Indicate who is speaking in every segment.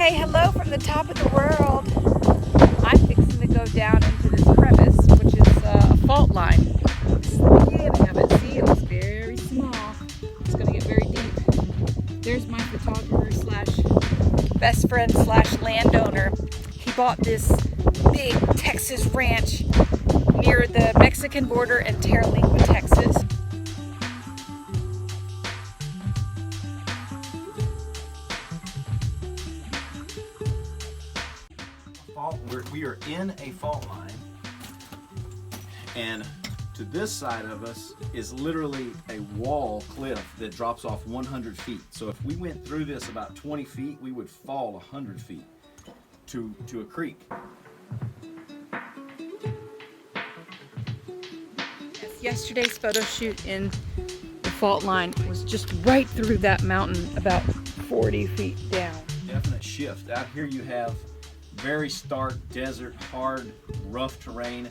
Speaker 1: Hey, hello from the top of the world. I'm fixing to go down into this crevice, which is a fault line. This is the beginning of it. See, it was very small. It's going to get very deep. There's my photographer slash best friend slash landowner. He bought this big Texas ranch near the Mexican border in Terlingua, Texas.
Speaker 2: We are in a fault line, and to this side of us is literally a wall cliff that drops off 100 feet. So if we went through this about 20 feet, we would fall 100 feet to a creek.
Speaker 1: Yes, yesterday's photo shoot in the fault line was just right through that mountain, about 40 feet down.
Speaker 2: Definite shift. Out here you have very stark desert, hard, rough terrain.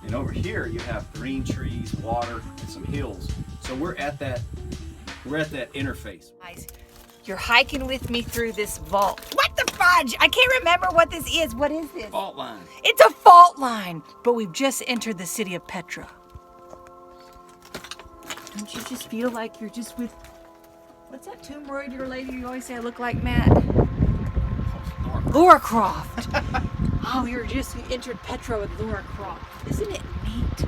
Speaker 2: And over here you have green trees, water, and some hills. So we're at that interface.
Speaker 1: Guys, you're hiking with me through this vault. What the fudge? I can't remember what this is. What is this?
Speaker 2: Fault line.
Speaker 1: It's a fault line, but we've just entered the city of Petra. Don't you just feel like you're just with, what's that Tomb Raider lady you always say I look like, Matt? Laura Croft. Oh, you entered Petra with Laura Croft. Isn't it neat?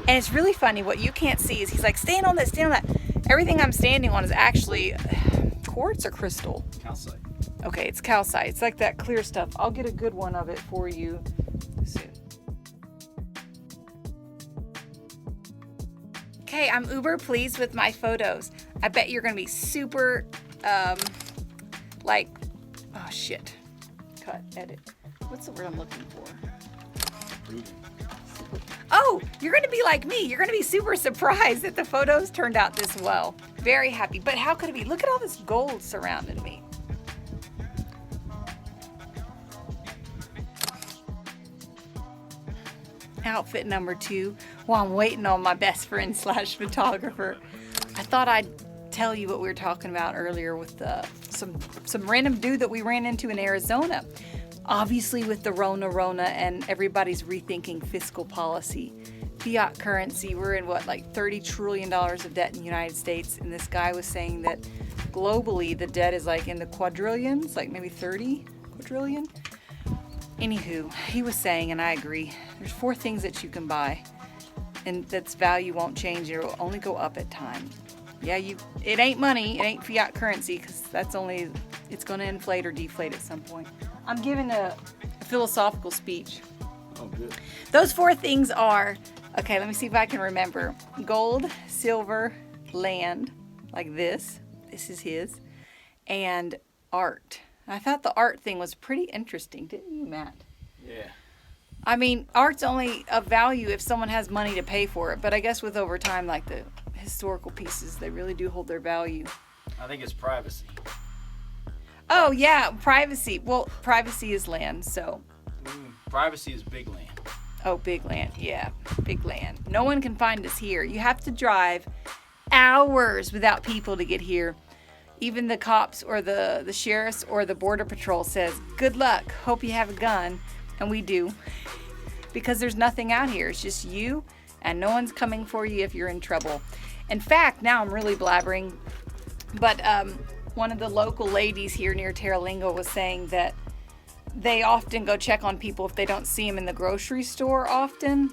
Speaker 1: And it's really funny. What you can't see is he's like, stand on that, stand on that. Everything I'm standing on is actually quartz or crystal?
Speaker 2: Calcite.
Speaker 1: Okay, it's calcite. It's like that clear stuff. I'll get a good one of it for you soon. Okay, I'm uber pleased with my photos. I bet you're gonna be super, like, oh shit. Cut, edit. What's the word I'm looking for? Oh, you're gonna be like me. You're gonna be super surprised that the photos turned out this well. Very happy, but how could it be? Look at all this gold surrounding me. Outfit number 2 while I'm waiting on my best friend slash photographer. I thought I'd tell you what we were talking about earlier with some random dude that we ran into in Arizona. Obviously with the Rona and everybody's rethinking fiscal policy. Fiat currency, we're in what, like $30 trillion of debt in the United States, and this guy was saying that globally the debt is like in the quadrillions, like maybe 30 quadrillion. Anywho, he was saying, and I agree, there's 4 things that you can buy, and that's value won't change. It will only go up at time. Yeah, it ain't money, it ain't fiat currency, because that's only, it's going to inflate or deflate at some point. I'm giving a philosophical speech.
Speaker 2: Oh, good.
Speaker 1: Those 4 things are, okay, let me see if I can remember. Gold, silver, land, like this is his, and art. I thought the art thing was pretty interesting, didn't you, Matt?
Speaker 2: Yeah.
Speaker 1: I mean, art's only of value if someone has money to pay for it, but I guess with over time, like the historical pieces, they really do hold their value.
Speaker 2: I think it's privacy.
Speaker 1: Oh, yeah, privacy. Well, privacy is land, so.
Speaker 2: Privacy is big land.
Speaker 1: Oh, big land, yeah, big land. No one can find us here. You have to drive hours without people to get here. Even the cops or the sheriffs or the border patrol says, good luck, hope you have a gun. And we do. Because there's nothing out here. It's just you, and no one's coming for you if you're in trouble. In fact, now I'm really blabbering, but one of the local ladies here near Terlingua was saying that they often go check on people if they don't see them in the grocery store often.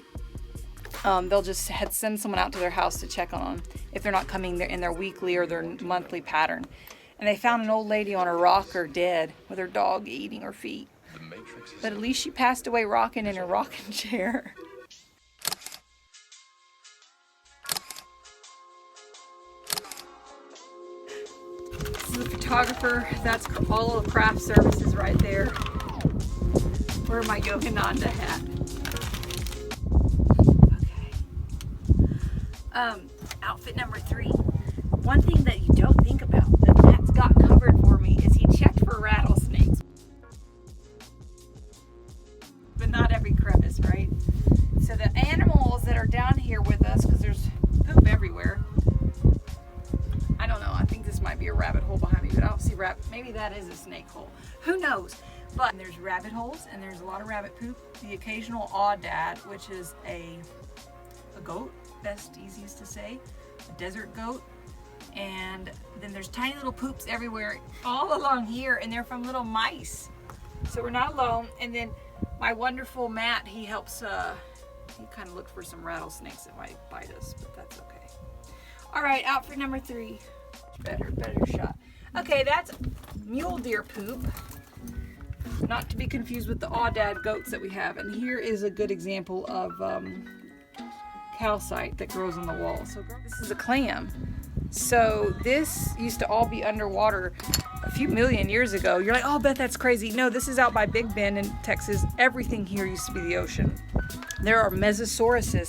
Speaker 1: They'll just send someone out to their house to check on them if they're not coming in their weekly or their monthly pattern. And they found an old lady on a rocker dead with her dog eating her feet. But at least she passed away rocking in her rocking chair. This is the photographer. That's all of the craft services right there. Where my Yogananda hat? Outfit number 3. One thing that you don't think about that Matt's got covered for me is he checked for rattlesnakes. But not every crevice, right? So the animals that are down here with us, because there's poop everywhere. I don't know, I think this Maybe that is a snake hole. Who knows? But there's rabbit holes and there's a lot of rabbit poop. The occasional aoudad, which is a goat, best, easiest to say, a desert goat. And then there's tiny little poops everywhere all along here, and they're from little mice. So we're not alone. And then my wonderful Matt, he helps, he kind of looked for some rattlesnakes that might bite us, but that's okay. All right, out for number 3. Better shot. Okay, that's mule deer poop. Not to be confused with the aoudad goats that we have. And here is a good example of calcite that grows on the wall. So this is a clam. So this used to all be underwater a few million years ago. You're like, oh, Beth, that's crazy. No, this is out by Big Bend in Texas. Everything here used to be the ocean. There are mesosauruses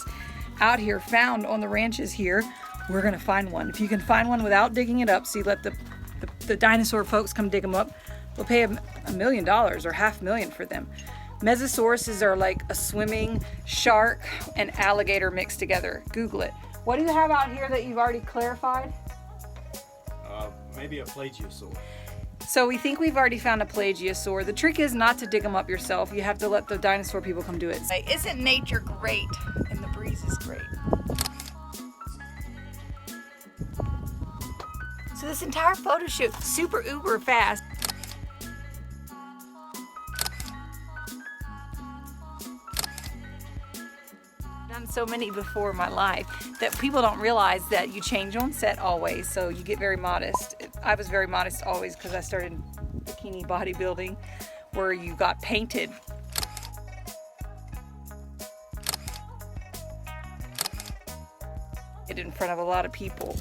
Speaker 1: out here found on the ranches here. We're gonna find one. If you can find one without digging it up, so you let the dinosaur folks come dig them up, we'll pay $1 million or $500,000 for them. Mesosauruses are like a swimming shark and alligator mixed together. Google it. What do you have out here that you've already clarified?
Speaker 2: Maybe a plagiosaur.
Speaker 1: So we think we've already found a plagiosaur. The trick is not to dig them up yourself. You have to let the dinosaur people come do it. Isn't nature great? And the breeze is great. So this entire photo shoot, super uber fast. Done so many before in my life that people don't realize that you change on set always, so you get very modest. I was very modest always because I started bikini bodybuilding where you got painted. In front of a lot of people.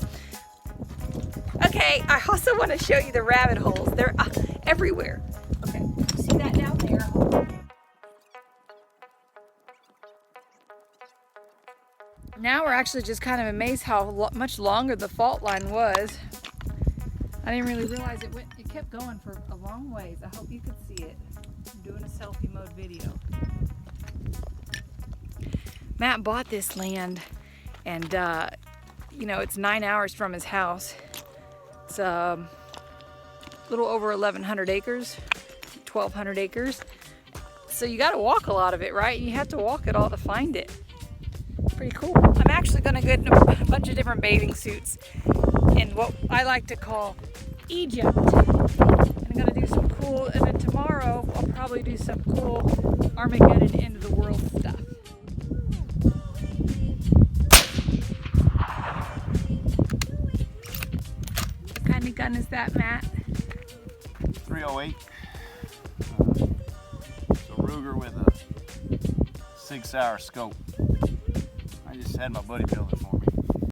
Speaker 1: Okay, I also want to show you the rabbit holes. They're everywhere. Okay, see that down there? Now we're actually just kind of amazed how much longer the fault line was. I didn't really realize it kept going for a long ways. I hope you could see it. I'm doing a selfie mode video. Matt bought this land and you know, it's 9 hours from his house. It's a little over 1,100 acres, 1,200 acres. So you got to walk a lot of it, right? You have to walk it all to find it. Pretty cool. I'm actually going to get in a bunch of different bathing suits in what I like to call Egypt. And I'm going to do some cool, and then tomorrow I'll probably do some cool Armageddon end of the world stuff. What kind of gun is that, Matt?
Speaker 2: 308. It's a Ruger with a 6-hour scope. I just had my buddy build it for me.